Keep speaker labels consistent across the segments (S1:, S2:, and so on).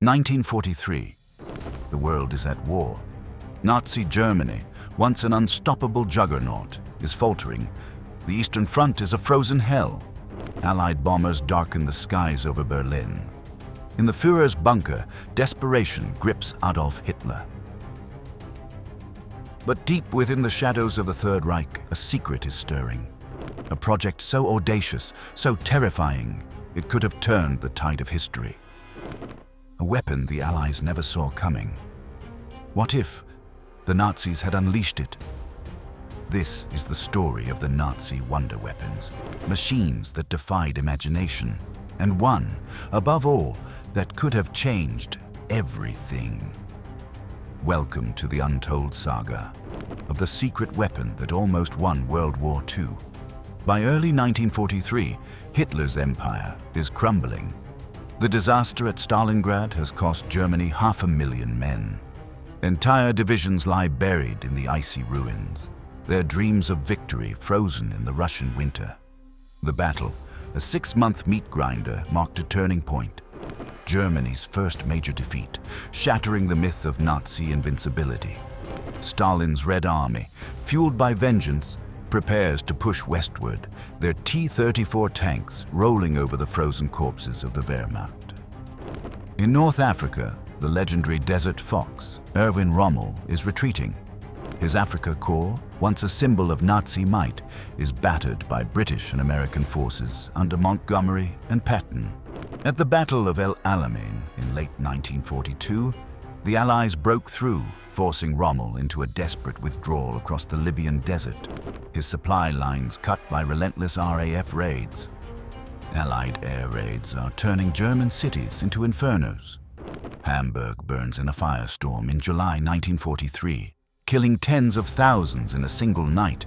S1: 1943. The world is at war. Nazi Germany, once an unstoppable juggernaut, is faltering. The Eastern Front is a frozen hell. Allied bombers darken the skies over Berlin. In the Führer's bunker, desperation grips Adolf Hitler. But deep within the shadows of the Third Reich, a secret is stirring. A project so audacious, so terrifying, it could have turned the tide of history. A weapon the Allies never saw coming. What if the Nazis had unleashed it? This is the story of the Nazi wonder weapons, machines that defied imagination, and one, above all, that could have changed everything. Welcome to the untold saga of the secret weapon that almost won World War II. By early 1943, Hitler's empire is crumbling. The disaster at Stalingrad has cost Germany 500,000 men. Entire divisions lie buried in the icy ruins, their dreams of victory frozen in the Russian winter. The battle, a 6-month meat grinder, marked a turning point. Germany's first major defeat, shattering the myth of Nazi invincibility. Stalin's Red Army, fueled by vengeance, prepares to push westward, their T-34 tanks rolling over the frozen corpses of the Wehrmacht. In North Africa, the legendary Desert Fox, Erwin Rommel, is retreating. His Afrika Korps, once a symbol of Nazi might, is battered by British and American forces under Montgomery and Patton. At the Battle of El Alamein in late 1942, the Allies broke through, forcing Rommel into a desperate withdrawal across the Libyan desert, his supply lines cut by relentless RAF raids. Allied air raids are turning German cities into infernos. Hamburg burns in a firestorm in July 1943, killing tens of thousands in a single night.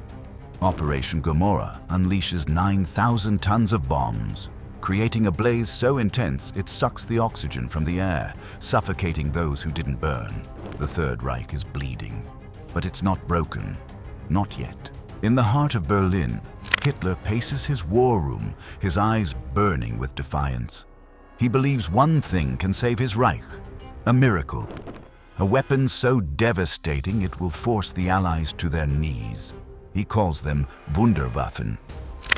S1: Operation Gomorrah unleashes 9,000 tons of bombs, creating a blaze so intense it sucks the oxygen from the air, suffocating those who didn't burn. The Third Reich is bleeding, but it's not broken. Not yet. In the heart of Berlin, Hitler paces his war room, his eyes burning with defiance. He believes one thing can save his Reich, a miracle. A weapon so devastating it will force the Allies to their knees. He calls them Wunderwaffen,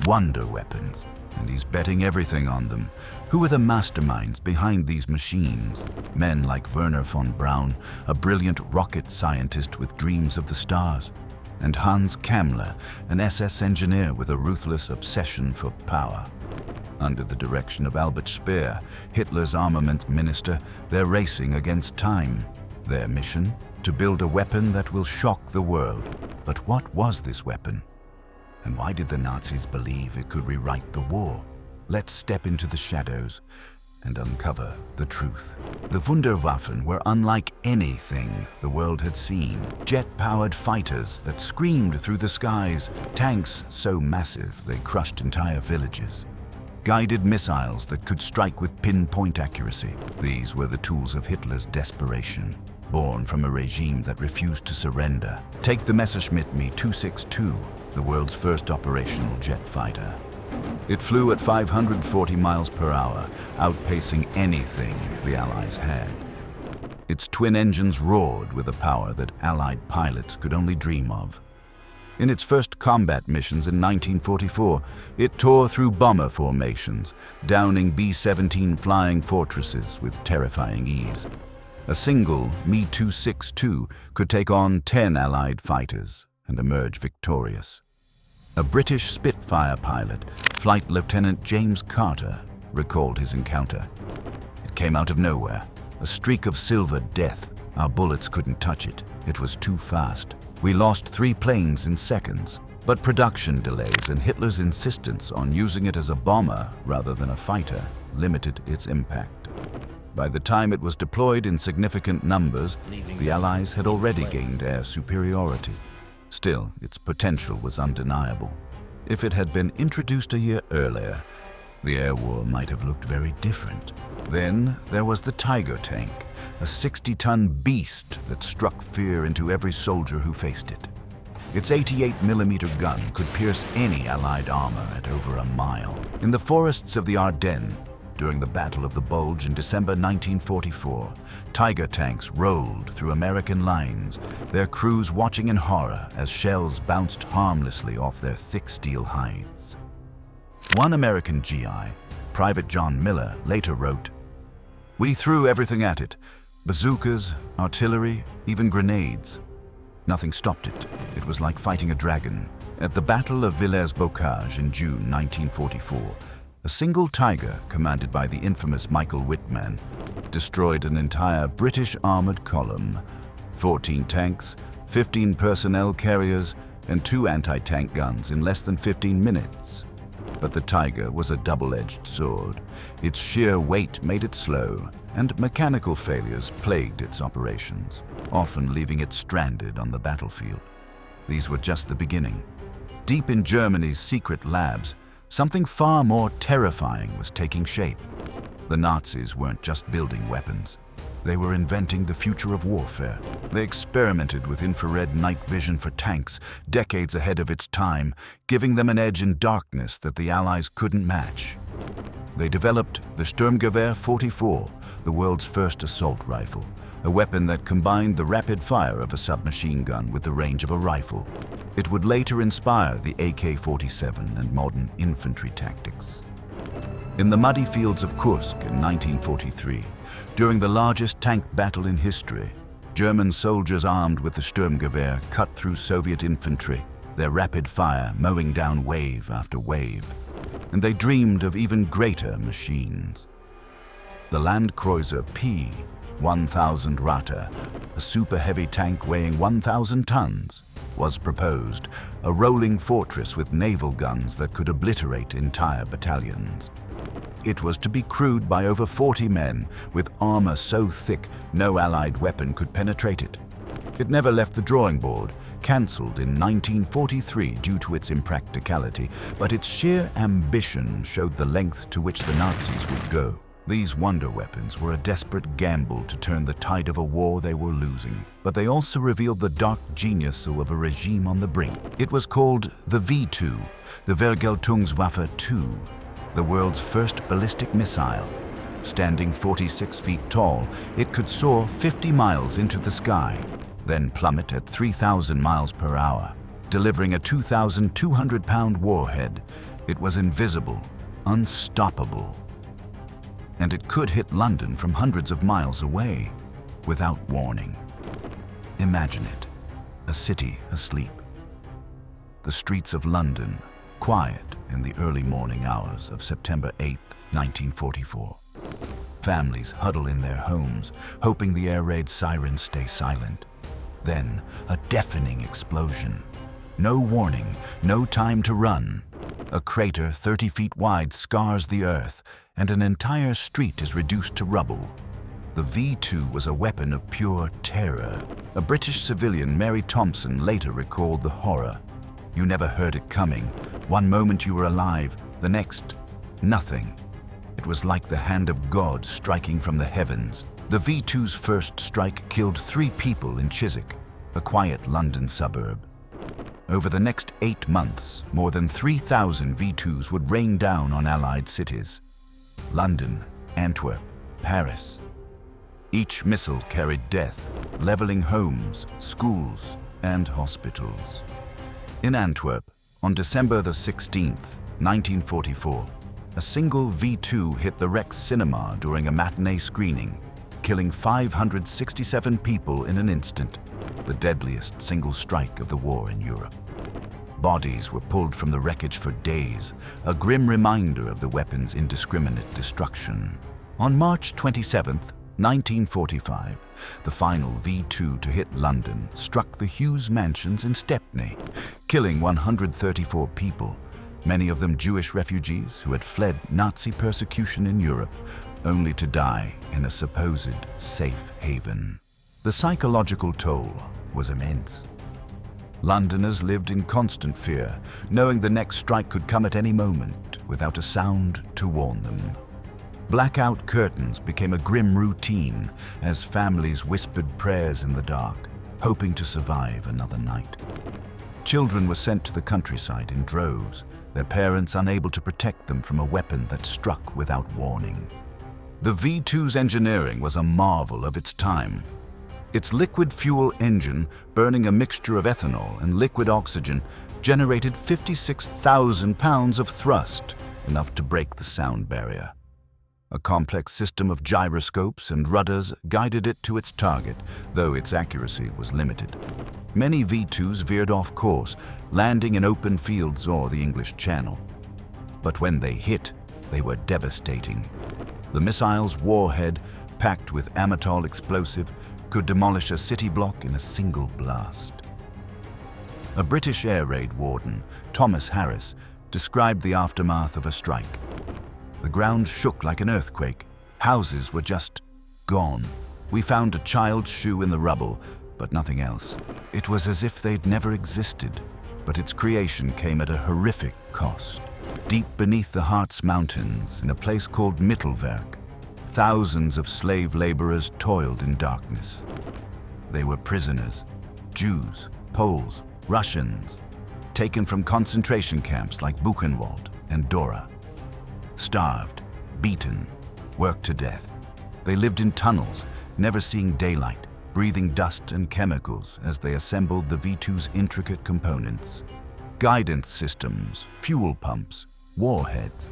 S1: wonder weapons, and he's betting everything on them. Who are the masterminds behind these machines? Men like Werner von Braun, a brilliant rocket scientist with dreams of the stars, and Hans Kammler, an SS engineer with a ruthless obsession for power. Under the direction of Albert Speer, Hitler's armaments minister, they're racing against time. Their mission? To build a weapon that will shock the world. But what was this weapon? And why did the Nazis believe it could rewrite the war? Let's step into the shadows and uncover the truth. The Wunderwaffen were unlike anything the world had seen. Jet-powered fighters that screamed through the skies, tanks so massive they crushed entire villages. Guided missiles that could strike with pinpoint accuracy. These were the tools of Hitler's desperation, born from a regime that refused to surrender. Take the Messerschmitt Me 262, the world's first operational jet fighter. It flew at 540 miles per hour, outpacing anything the Allies had. Its twin engines roared with a power that Allied pilots could only dream of. In its first combat missions in 1944, it tore through bomber formations, downing B-17 flying fortresses with terrifying ease. A single Me-262 could take on 10 Allied fighters and emerge victorious. A British Spitfire pilot, Flight Lieutenant James Carter, recalled his encounter. It came out of nowhere, a streak of silver death. Our bullets couldn't touch it. It was too fast. We lost 3 planes in seconds, but production delays and Hitler's insistence on using it as a bomber rather than a fighter limited its impact. By the time it was deployed in significant numbers, the Allies had already gained air superiority. Still, its potential was undeniable. If it had been introduced a year earlier, the air war might have looked very different. Then there was the Tiger tank, a 60-ton beast that struck fear into every soldier who faced it. Its 88mm gun could pierce any Allied armor at over a mile. In the forests of the Ardennes, during the Battle of the Bulge in December 1944. Tiger tanks rolled through American lines, their crews watching in horror as shells bounced harmlessly off their thick steel hides. One American GI, Private John Miller, later wrote, "We threw everything at it, bazookas, artillery, even grenades. Nothing stopped it. It was like fighting a dragon." At the Battle of Villers-Bocage in June 1944, a single Tiger, commanded by the infamous Michael Whitman, destroyed an entire British armored column, 14 tanks, 15 personnel carriers, and 2 anti-tank guns in less than 15 minutes. But the Tiger was a double-edged sword. Its sheer weight made it slow, and mechanical failures plagued its operations, often leaving it stranded on the battlefield. These were just the beginning. Deep in Germany's secret labs, something far more terrifying was taking shape. The Nazis weren't just building weapons. They were inventing the future of warfare. They experimented with infrared night vision for tanks, decades ahead of its time, giving them an edge in darkness that the Allies couldn't match. They developed the Sturmgewehr 44, the world's first assault rifle, a weapon that combined the rapid fire of a submachine gun with the range of a rifle. It would later inspire the AK-47 and modern infantry tactics. In the muddy fields of Kursk in 1943, during the largest tank battle in history, German soldiers armed with the Sturmgewehr cut through Soviet infantry, their rapid fire mowing down wave after wave. And they dreamed of even greater machines. The Landkreuzer P 1000 Rata, a super-heavy tank weighing 1,000 tons, was proposed, a rolling fortress with naval guns that could obliterate entire battalions. It was to be crewed by over 40 men, with armor so thick no Allied weapon could penetrate it. It never left the drawing board, cancelled in 1943 due to its impracticality, but its sheer ambition showed the length to which the Nazis would go. These wonder weapons were a desperate gamble to turn the tide of a war they were losing, but they also revealed the dark genius of a regime on the brink. It was called the V2, the Vergeltungswaffe II, the world's first ballistic missile. Standing 46 feet tall, it could soar 50 miles into the sky, then plummet at 3,000 miles per hour, delivering a 2,200-pound warhead. It was invisible, unstoppable. And it could hit London from hundreds of miles away, without warning. Imagine it, a city asleep. The streets of London, quiet in the early morning hours of September 8, 1944. Families huddle in their homes, hoping the air raid sirens stay silent. Then, a deafening explosion. No warning, no time to run. A crater 30 feet wide scars the earth, and an entire street is reduced to rubble. The V2 was a weapon of pure terror. A British civilian, Mary Thompson, later recalled the horror. You never heard it coming. One moment you were alive, the next, nothing. It was like the hand of God striking from the heavens. The V2's first strike killed 3 people in Chiswick, a quiet London suburb. Over the next 8 months, more than 3,000 V2s would rain down on Allied cities. London, Antwerp, Paris. Each missile carried death, leveling homes, schools, and hospitals. In Antwerp, on December the 16th, 1944, a single V2 hit the Rex Cinema during a matinee screening, killing 567 people in an instant, the deadliest single strike of the war in Europe. Bodies were pulled from the wreckage for days, a grim reminder of the weapon's indiscriminate destruction. On March 27, 1945, the final V2 to hit London struck the Hughes mansions in Stepney, killing 134 people, many of them Jewish refugees who had fled Nazi persecution in Europe, only to die in a supposed safe haven. The psychological toll was immense. Londoners lived in constant fear, knowing the next strike could come at any moment without a sound to warn them. Blackout curtains became a grim routine as families whispered prayers in the dark, hoping to survive another night. Children were sent to the countryside in droves, their parents unable to protect them from a weapon that struck without warning. The V-2's engineering was a marvel of its time. Its liquid fuel engine, burning a mixture of ethanol and liquid oxygen, generated 56,000 pounds of thrust, enough to break the sound barrier. A complex system of gyroscopes and rudders guided it to its target, though its accuracy was limited. Many V-2s veered off course, landing in open fields or the English Channel. But when they hit, they were devastating. The missile's warhead, packed with amytal explosive, could demolish a city block in a single blast. A British air raid warden, Thomas Harris, described the aftermath of a strike. The ground shook like an earthquake. Houses were just gone. We found a child's shoe in the rubble, but nothing else. It was as if they'd never existed, but its creation came at a horrific cost. Deep beneath the Harz Mountains, in a place called Mittelwerk, thousands of slave laborers toiled in darkness. They were prisoners, Jews, Poles, Russians, taken from concentration camps like Buchenwald and Dora. Starved, beaten, worked to death. They lived in tunnels, never seeing daylight, breathing dust and chemicals as they assembled the V-2's intricate components. Guidance systems, fuel pumps, warheads.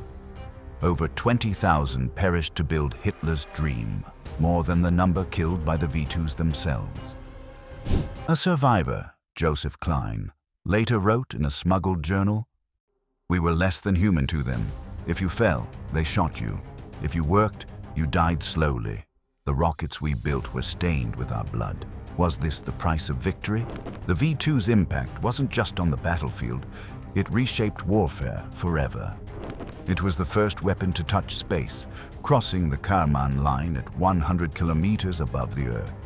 S1: Over 20,000 perished to build Hitler's dream, more than the number killed by the V-2s themselves. A survivor, Joseph Klein, later wrote in a smuggled journal, "We were less than human to them. If you fell, they shot you. If you worked, you died slowly. The rockets we built were stained with our blood. Was this the price of victory?" The V-2's impact wasn't just on the battlefield, it reshaped warfare forever. It was the first weapon to touch space, crossing the Kármán line at 100 kilometers above the Earth.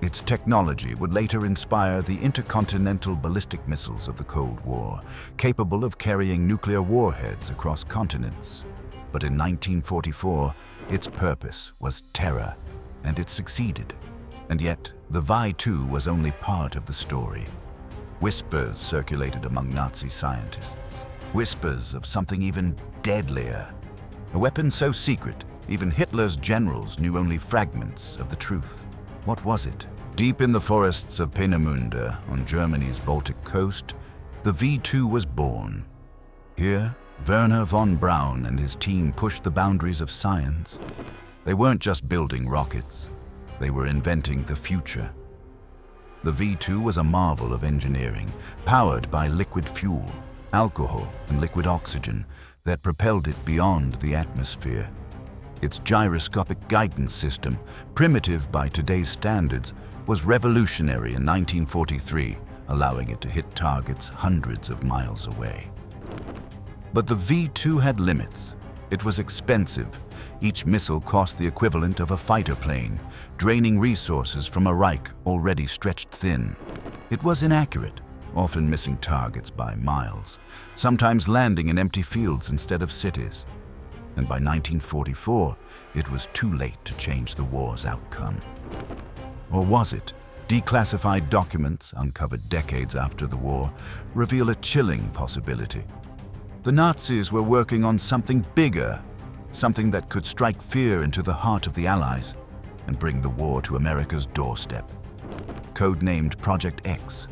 S1: Its technology would later inspire the intercontinental ballistic missiles of the Cold War, capable of carrying nuclear warheads across continents. But in 1944, its purpose was terror, and it succeeded. And yet, the V-2 was only part of the story. Whispers circulated among Nazi scientists. Whispers of something even deadlier. A weapon so secret, even Hitler's generals knew only fragments of the truth. What was it? Deep in the forests of Peenemünde, on Germany's Baltic coast, the V-2 was born. Here, Werner von Braun and his team pushed the boundaries of science. They weren't just building rockets, they were inventing the future. The V-2 was a marvel of engineering, powered by liquid fuel, alcohol and liquid oxygen that propelled it beyond the atmosphere. Its gyroscopic guidance system, primitive by today's standards, was revolutionary in 1943, allowing it to hit targets hundreds of miles away. But the V-2 had limits. It was expensive. Each missile cost the equivalent of a fighter plane, draining resources from a Reich already stretched thin. It was inaccurate, often missing targets by miles, sometimes landing in empty fields instead of cities. And by 1944, it was too late to change the war's outcome. Or was it? Declassified documents, uncovered decades after the war, reveal a chilling possibility. The Nazis were working on something bigger, something that could strike fear into the heart of the Allies and bring the war to America's doorstep. Codenamed Project X,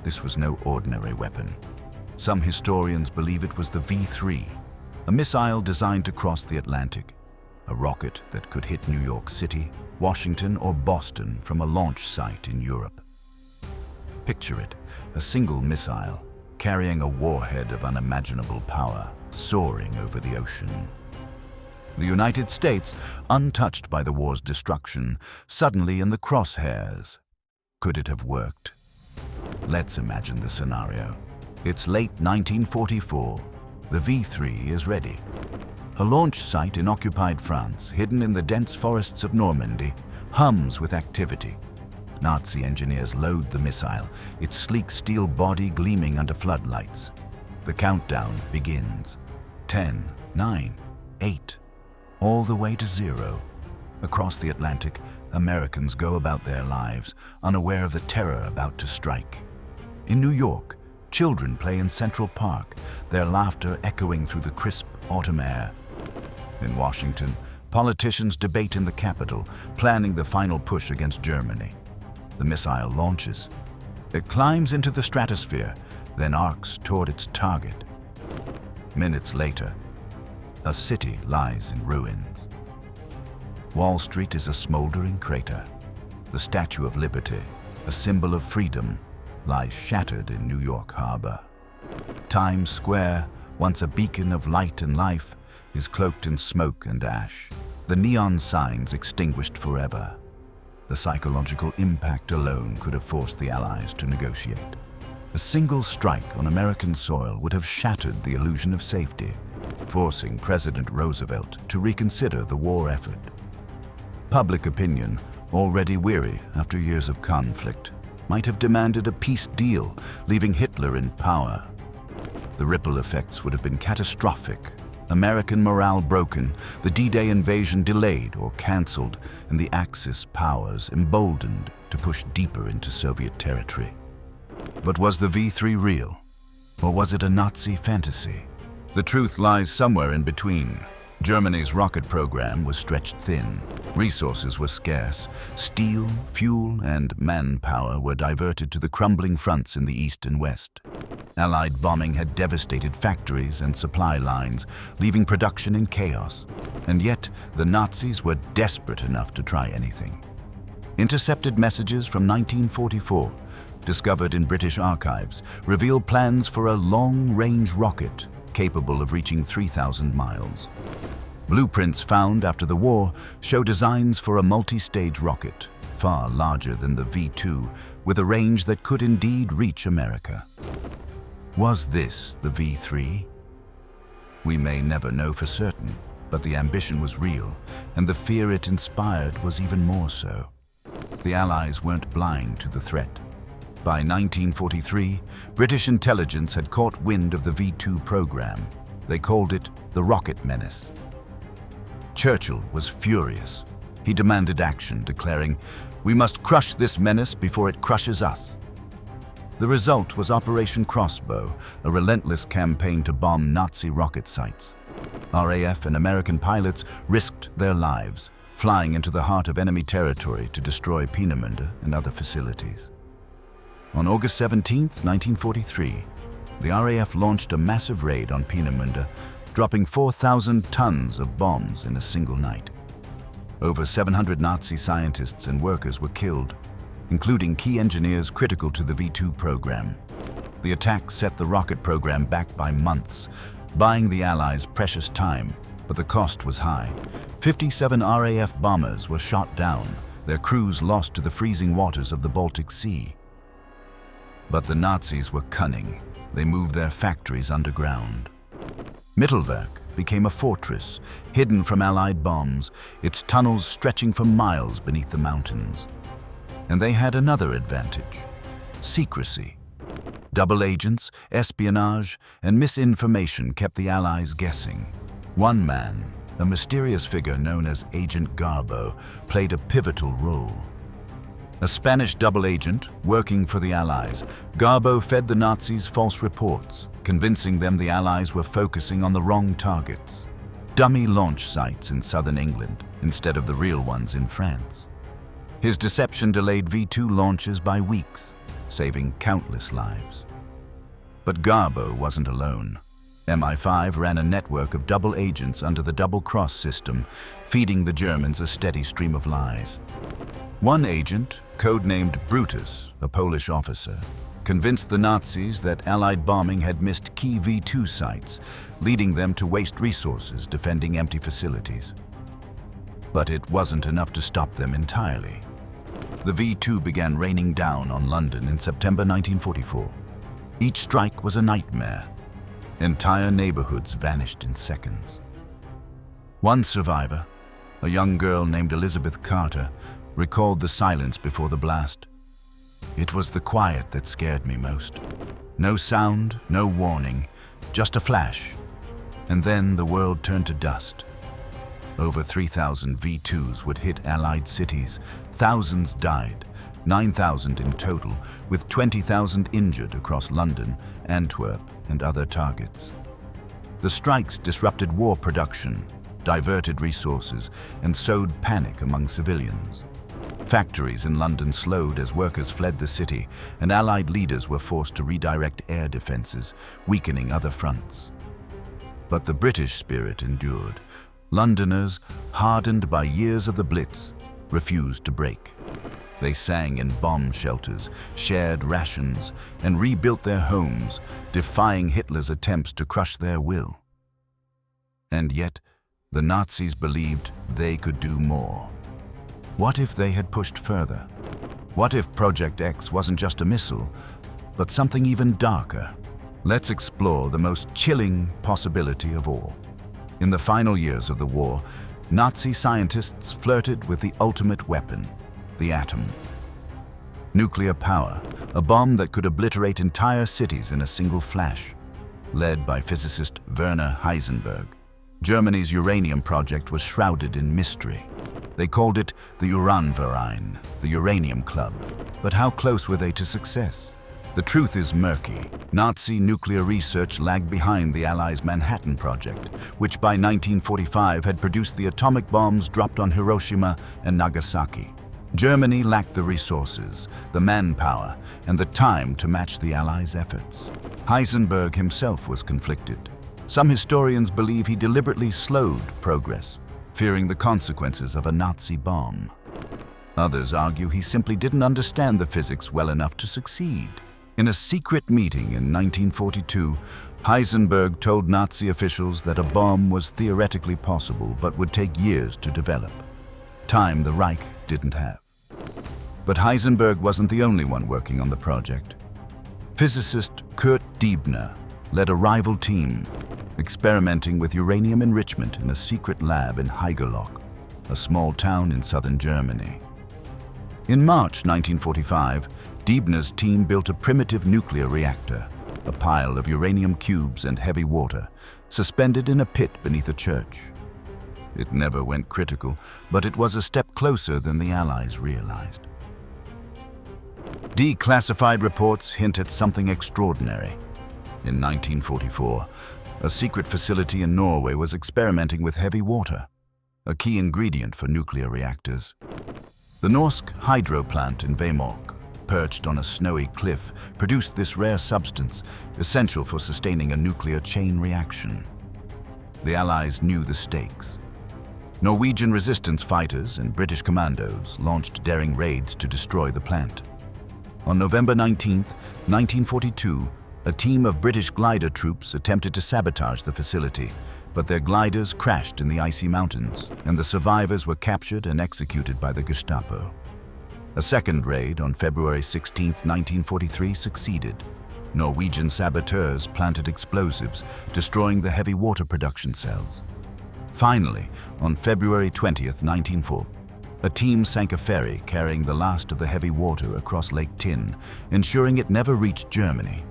S1: this was no ordinary weapon. Some historians believe it was the V-3, a missile designed to cross the Atlantic, a rocket that could hit New York City, Washington, or Boston from a launch site in Europe. Picture it, a single missile carrying a warhead of unimaginable power, soaring over the ocean. The United States, untouched by the war's destruction, suddenly in the crosshairs. Could it have worked? Let's imagine the scenario. It's late 1944. The V-3 is ready. A launch site in occupied France, hidden in the dense forests of Normandy, hums with activity. Nazi engineers load the missile, its sleek steel body gleaming under floodlights. The countdown begins. 10, 9, 8, all the way to 0. Across the Atlantic, Americans go about their lives, unaware of the terror about to strike. In New York, Children play in Central Park, their laughter echoing through the crisp autumn air. In Washington, politicians debate in the Capitol, planning the final push against Germany. The missile launches. It climbs into the stratosphere, then arcs toward its target. Minutes later, a city lies in ruins. Wall Street is a smoldering crater. The Statue of Liberty, a symbol of freedom, lies shattered in New York Harbor. Times Square, once a beacon of light and life, is cloaked in smoke and ash. The neon signs extinguished forever. The psychological impact alone could have forced the Allies to negotiate. A single strike on American soil would have shattered the illusion of safety, forcing President Roosevelt to reconsider the war effort. Public opinion, already weary after years of conflict, might have demanded a peace deal, leaving Hitler in power. The ripple effects would have been catastrophic. American morale broken, the D-Day invasion delayed or cancelled, and the Axis powers emboldened to push deeper into Soviet territory. But was the V3 real? Or was it a Nazi fantasy? The truth lies somewhere in between. Germany's rocket program was stretched thin. Resources were scarce. Steel, fuel, and manpower were diverted to the crumbling fronts in the east and west. Allied bombing had devastated factories and supply lines, leaving production in chaos. And yet, the Nazis were desperate enough to try anything. Intercepted messages from 1944, discovered in British archives, reveal plans for a long-range rocket capable of reaching 3,000 miles. Blueprints found after the war show designs for a multi-stage rocket, far larger than the V2, with a range that could indeed reach America. Was this the V3? We may never know for certain, but the ambition was real, and the fear it inspired was even more so. The Allies weren't blind to the threat. By 1943, British intelligence had caught wind of the V2 program. They called it the Rocket Menace. Churchill was furious. He demanded action, declaring, "We must crush this menace before it crushes us." The result was Operation Crossbow, a relentless campaign to bomb Nazi rocket sites. RAF and American pilots risked their lives, flying into the heart of enemy territory to destroy Peenemünde and other facilities. On August 17, 1943, the RAF launched a massive raid on Peenemünde, dropping 4,000 tons of bombs in a single night. Over 700 Nazi scientists and workers were killed, including key engineers critical to the V2 program. The attack set the rocket program back by months, buying the Allies precious time, but the cost was high. 57 RAF bombers were shot down, their crews lost to the freezing waters of the Baltic Sea. But the Nazis were cunning. They moved their factories underground. Mittelwerk became a fortress, hidden from Allied bombs, its tunnels stretching for miles beneath the mountains. And they had another advantage: secrecy. Double agents, espionage, and misinformation kept the Allies guessing. One man, a mysterious figure known as Agent Garbo, played a pivotal role. A Spanish double agent working for the Allies, Garbo fed the Nazis false reports, convincing them the Allies were focusing on the wrong targets. Dummy launch sites in southern England instead of the real ones in France. His deception delayed V2 launches by weeks, saving countless lives. But Garbo wasn't alone. MI5 ran a network of double agents under the double-cross system, feeding the Germans a steady stream of lies. One agent, codenamed Brutus, a Polish officer, convinced the Nazis that Allied bombing had missed key V2 sites, leading them to waste resources defending empty facilities. But it wasn't enough to stop them entirely. The V2 began raining down on London in September 1944. Each strike was a nightmare. Entire neighborhoods vanished in seconds. One survivor, a young girl named Elizabeth Carter, recalled the silence before the blast. "It was the quiet that scared me most. No sound, no warning, just a flash. And then the world turned to dust. Over 3,000 V2s would hit Allied cities. Thousands died, 9,000 in total, with 20,000 injured across London, Antwerp, and other targets. The strikes disrupted war production, diverted resources, and sowed panic among civilians. Factories in London slowed as workers fled the city, and Allied leaders were forced to redirect air defenses, weakening other fronts. But the British spirit endured. Londoners, hardened by years of the Blitz, refused to break. They sang in bomb shelters, shared rations, and rebuilt their homes, defying Hitler's attempts to crush their will. And yet, the Nazis believed they could do more. What if they had pushed further? What if Project X wasn't just a missile, but something even darker? Let's explore the most chilling possibility of all. In the final years of the war, Nazi scientists flirted with the ultimate weapon, the atom. Nuclear power, a bomb that could obliterate entire cities in a single flash. Led by physicist Werner Heisenberg, Germany's uranium project was shrouded in mystery. They called it the Uranverein, the Uranium Club. But how close were they to success? The truth is murky. Nazi nuclear research lagged behind the Allies' Manhattan Project, which by 1945 had produced the atomic bombs dropped on Hiroshima and Nagasaki. Germany lacked the resources, the manpower, and the time to match the Allies' efforts. Heisenberg himself was conflicted. Some historians believe he deliberately slowed progress, fearing the consequences of a Nazi bomb. Others argue he simply didn't understand the physics well enough to succeed. In a secret meeting in 1942, Heisenberg told Nazi officials that a bomb was theoretically possible but would take years to develop. Time the Reich didn't have. But Heisenberg wasn't the only one working on the project. Physicist Kurt Diebner led a rival team, experimenting with uranium enrichment in a secret lab in Haigerloch, a small town in southern Germany. In March 1945, Diebner's team built a primitive nuclear reactor, a pile of uranium cubes and heavy water, suspended in a pit beneath a church. It never went critical, but it was a step closer than the Allies realized. Declassified reports hint at something extraordinary. In 1944, a secret facility in Norway was experimenting with heavy water, a key ingredient for nuclear reactors. The Norsk hydro plant in Vemork, perched on a snowy cliff, produced this rare substance, essential for sustaining a nuclear chain reaction. The Allies knew the stakes. Norwegian resistance fighters and British commandos launched daring raids to destroy the plant. On November 19, 1942, a team of British glider troops attempted to sabotage the facility, but their gliders crashed in the icy mountains, and the survivors were captured and executed by the Gestapo. A second raid on February 16, 1943 succeeded. Norwegian saboteurs planted explosives, destroying the heavy water production cells. Finally, on February 20, 1940, a team sank a ferry carrying the last of the heavy water across Lake Tinn, ensuring it never reached Germany.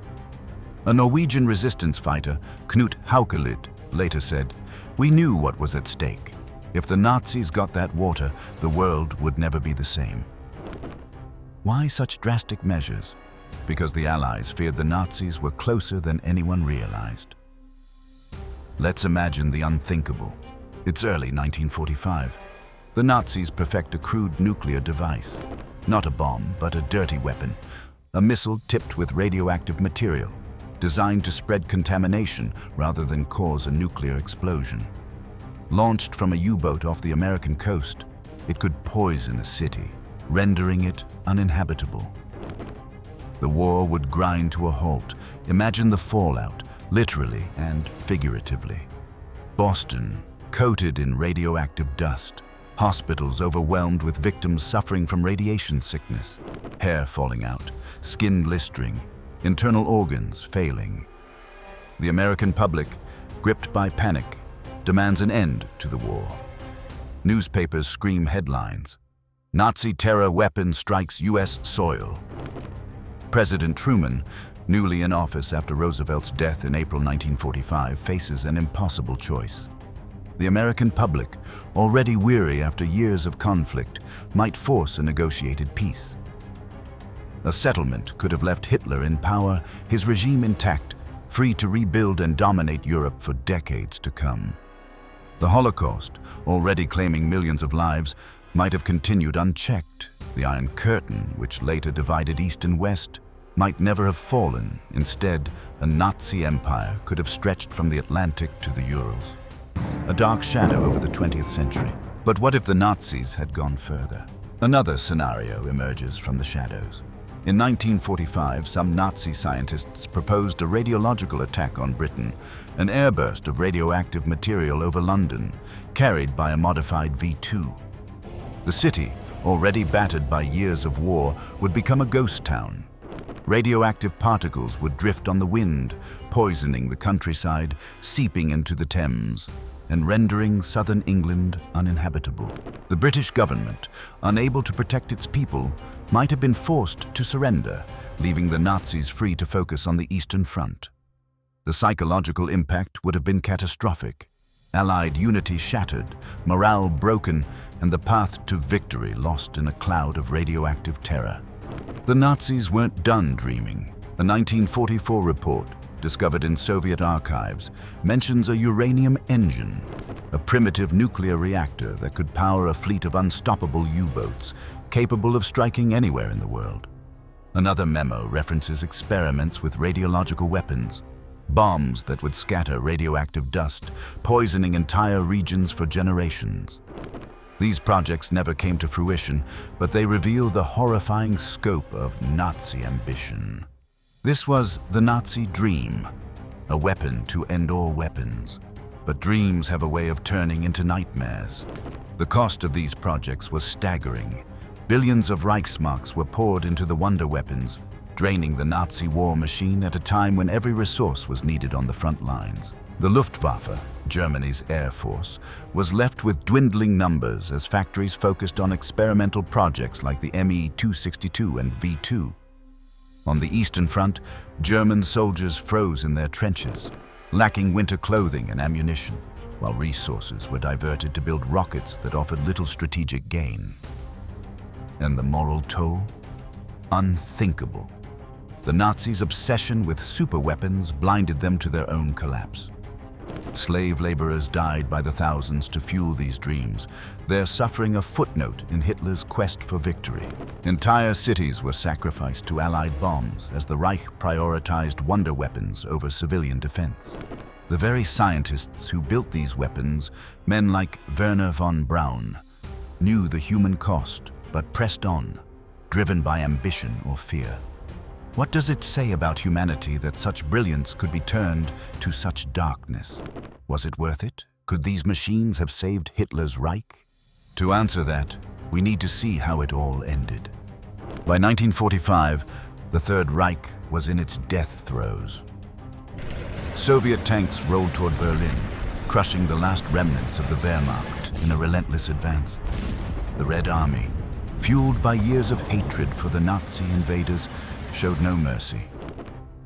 S1: A Norwegian resistance fighter, Knut Haukelid, later said, "We knew what was at stake. If the Nazis got that water, the world would never be the same." Why such drastic measures? Because the Allies feared the Nazis were closer than anyone realized. Let's imagine the unthinkable. It's early 1945. The Nazis perfect a crude nuclear device. Not a bomb, but a dirty weapon. A missile tipped with radioactive material, designed to spread contamination rather than cause a nuclear explosion. Launched from a U-boat off the American coast, it could poison a city, rendering it uninhabitable. The war would grind to a halt. Imagine the fallout, literally and figuratively. Boston, coated in radioactive dust. Hospitals overwhelmed with victims suffering from radiation sickness. Hair falling out, skin blistering, internal organs failing. The American public, gripped by panic, demands an end to the war. Newspapers scream headlines. Nazi terror weapon strikes U.S. soil. President Truman, newly in office after Roosevelt's death in April 1945, faces an impossible choice. The American public, already weary after years of conflict, might force a negotiated peace. A settlement could have left Hitler in power, his regime intact, free to rebuild and dominate Europe for decades to come. The Holocaust, already claiming millions of lives, might have continued unchecked. The Iron Curtain, which later divided East and West, might never have fallen. Instead, a Nazi empire could have stretched from the Atlantic to the Urals. A dark shadow over the 20th century. But what if the Nazis had gone further? Another scenario emerges from the shadows. In 1945, some Nazi scientists proposed a radiological attack on Britain, an airburst of radioactive material over London, carried by a modified V-2. The city, already battered by years of war, would become a ghost town. Radioactive particles would drift on the wind, poisoning the countryside, seeping into the Thames, and rendering southern England uninhabitable. The British government, unable to protect its people, might have been forced to surrender, leaving the Nazis free to focus on the Eastern Front. The psychological impact would have been catastrophic. Allied unity shattered, morale broken, and the path to victory lost in a cloud of radioactive terror. The Nazis weren't done dreaming. A 1944 report, discovered in Soviet archives, mentions a uranium engine, a primitive nuclear reactor that could power a fleet of unstoppable U-boats, capable of striking anywhere in the world. Another memo references experiments with radiological weapons, bombs that would scatter radioactive dust, poisoning entire regions for generations. These projects never came to fruition, but they reveal the horrifying scope of Nazi ambition. This was the Nazi dream, a weapon to end all weapons. But dreams have a way of turning into nightmares. The cost of these projects was staggering. Billions of Reichsmarks were poured into the wonder weapons, draining the Nazi war machine at a time when every resource was needed on the front lines. The Luftwaffe, Germany's air force, was left with dwindling numbers as factories focused on experimental projects like the Me-262 and V-2. On the Eastern Front, German soldiers froze in their trenches, lacking winter clothing and ammunition, while resources were diverted to build rockets that offered little strategic gain. And the moral toll? Unthinkable. The Nazis' obsession with superweapons blinded them to their own collapse. Slave laborers died by the thousands to fuel these dreams, their suffering a footnote in Hitler's quest for victory. Entire cities were sacrificed to Allied bombs as the Reich prioritized wonder weapons over civilian defense. The very scientists who built these weapons, men like Werner von Braun, knew the human cost, but pressed on, driven by ambition or fear. What does it say about humanity that such brilliance could be turned to such darkness? Was it worth it? Could these machines have saved Hitler's Reich? To answer that, we need to see how it all ended. By 1945, the Third Reich was in its death throes. Soviet tanks rolled toward Berlin, crushing the last remnants of the Wehrmacht in a relentless advance. The Red Army, fueled by years of hatred for the Nazi invaders, showed no mercy.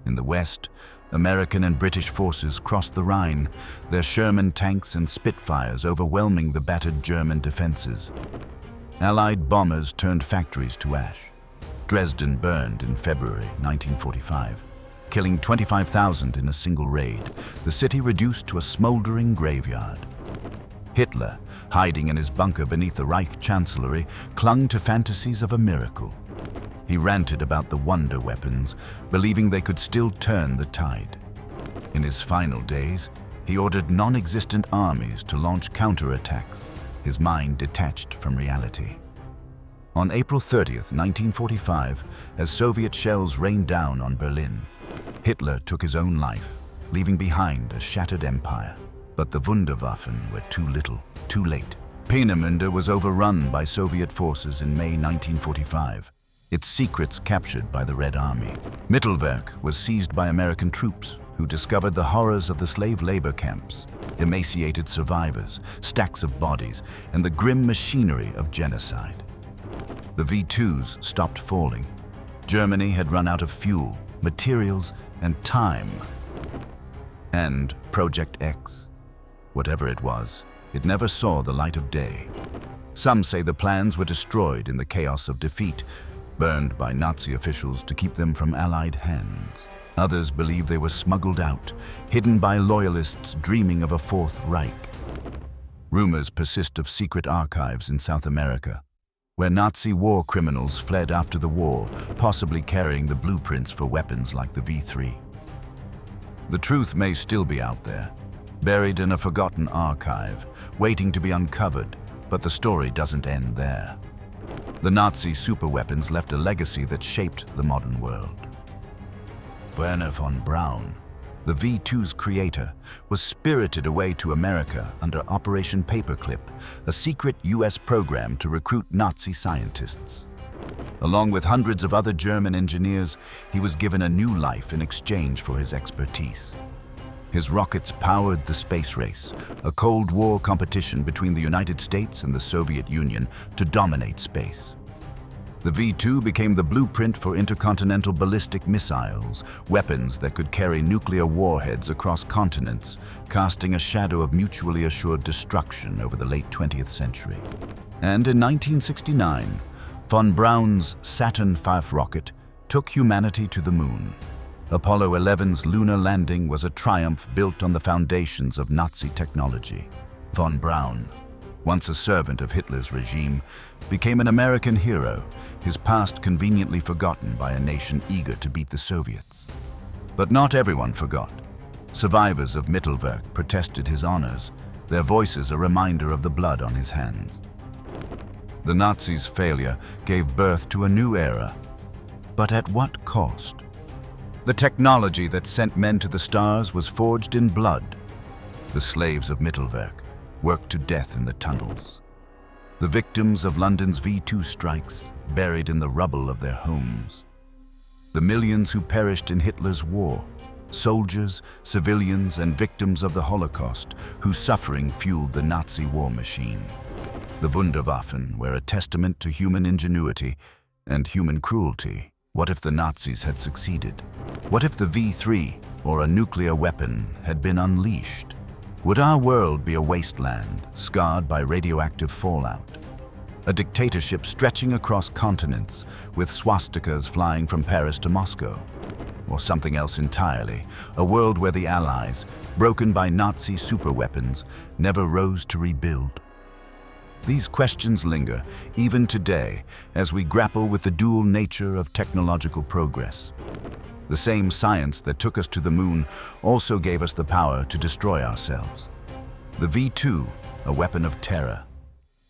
S1: In the West, American and British forces crossed the Rhine, their Sherman tanks and Spitfires overwhelming the battered German defenses. Allied bombers turned factories to ash. Dresden burned in February 1945, killing 25,000 in a single raid, the city reduced to a smoldering graveyard. Hitler, hiding in his bunker beneath the Reich Chancellery, clung to fantasies of a miracle. He ranted about the wonder weapons, believing they could still turn the tide. In his final days, he ordered non-existent armies to launch counterattacks, his mind detached from reality. On April 30th, 1945, as Soviet shells rained down on Berlin, Hitler took his own life, leaving behind a shattered empire. But the Wunderwaffen were too little, too late. Peenemünde was overrun by Soviet forces in May 1945, its secrets captured by the Red Army. Mittelwerk was seized by American troops, who discovered the horrors of the slave labor camps, emaciated survivors, stacks of bodies, and the grim machinery of genocide. The V-2s stopped falling. Germany had run out of fuel, materials, and time. And Project X, whatever it was, it never saw the light of day. Some say the plans were destroyed in the chaos of defeat, burned by Nazi officials to keep them from Allied hands. Others believe they were smuggled out, hidden by loyalists dreaming of a Fourth Reich. Rumors persist of secret archives in South America, where Nazi war criminals fled after the war, possibly carrying the blueprints for weapons like the V3. The truth may still be out there, buried in a forgotten archive, waiting to be uncovered, but the story doesn't end there. The Nazi superweapons left a legacy that shaped the modern world. Wernher von Braun, the V2's creator, was spirited away to America under Operation Paperclip, a secret US program to recruit Nazi scientists. Along with hundreds of other German engineers, he was given a new life in exchange for his expertise. His rockets powered the space race, a Cold War competition between the United States and the Soviet Union to dominate space. The V2 became the blueprint for intercontinental ballistic missiles, weapons that could carry nuclear warheads across continents, casting a shadow of mutually assured destruction over the late 20th century. And in 1969, von Braun's Saturn V rocket took humanity to the moon. Apollo 11's lunar landing was a triumph built on the foundations of Nazi technology. Von Braun, once a servant of Hitler's regime, became an American hero, his past conveniently forgotten by a nation eager to beat the Soviets. But not everyone forgot. Survivors of Mittelwerk protested his honors, their voices a reminder of the blood on his hands. The Nazis' failure gave birth to a new era. But at what cost? The technology that sent men to the stars was forged in blood. The slaves of Mittelwerk worked to death in the tunnels. The victims of London's V2 strikes buried in the rubble of their homes. The millions who perished in Hitler's war, soldiers, civilians, and victims of the Holocaust whose suffering fueled the Nazi war machine. The Wunderwaffen were a testament to human ingenuity and human cruelty. What if the Nazis had succeeded? What if the V3, or a nuclear weapon, had been unleashed? Would our world be a wasteland, scarred by radioactive fallout? A dictatorship stretching across continents, with swastikas flying from Paris to Moscow? Or something else entirely, a world where the Allies, broken by Nazi superweapons, never rose to rebuild? These questions linger, even today, as we grapple with the dual nature of technological progress. The same science that took us to the moon also gave us the power to destroy ourselves. The V2, a weapon of terror,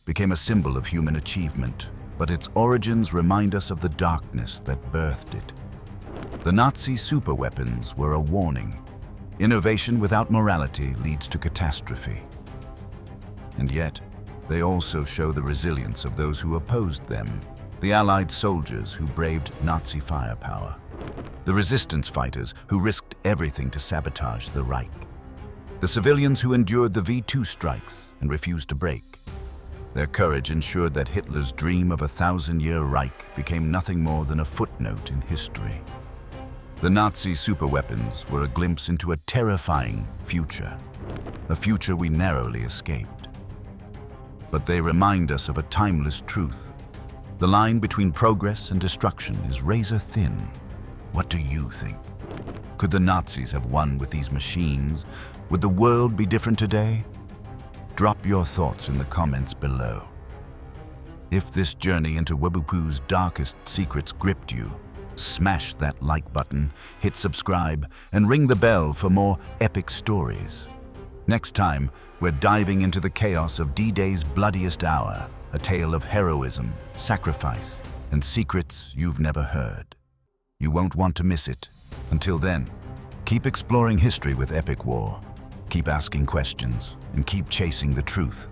S1: became a symbol of human achievement, but its origins remind us of the darkness that birthed it. The Nazi superweapons were a warning. Innovation without morality leads to catastrophe. And yet, they also show the resilience of those who opposed them, the Allied soldiers who braved Nazi firepower, the resistance fighters who risked everything to sabotage the Reich, the civilians who endured the V2 strikes and refused to break. Their courage ensured that Hitler's dream of a 1,000-year Reich became nothing more than a footnote in history. The Nazi superweapons were a glimpse into a terrifying future, a future we narrowly escaped. But they remind us of a timeless truth. The line between progress and destruction is razor thin. What do you think? Could the Nazis have won with these machines? Would the world be different today? Drop your thoughts in the comments below. If this journey into WWII's darkest secrets gripped you, smash that like button, hit subscribe, and ring the bell for more epic stories. Next time, we're diving into the chaos of D-Day's bloodiest hour, a tale of heroism, sacrifice, and secrets you've never heard. You won't want to miss it. Until then, keep exploring history with Epic War. Keep asking questions, and keep chasing the truth.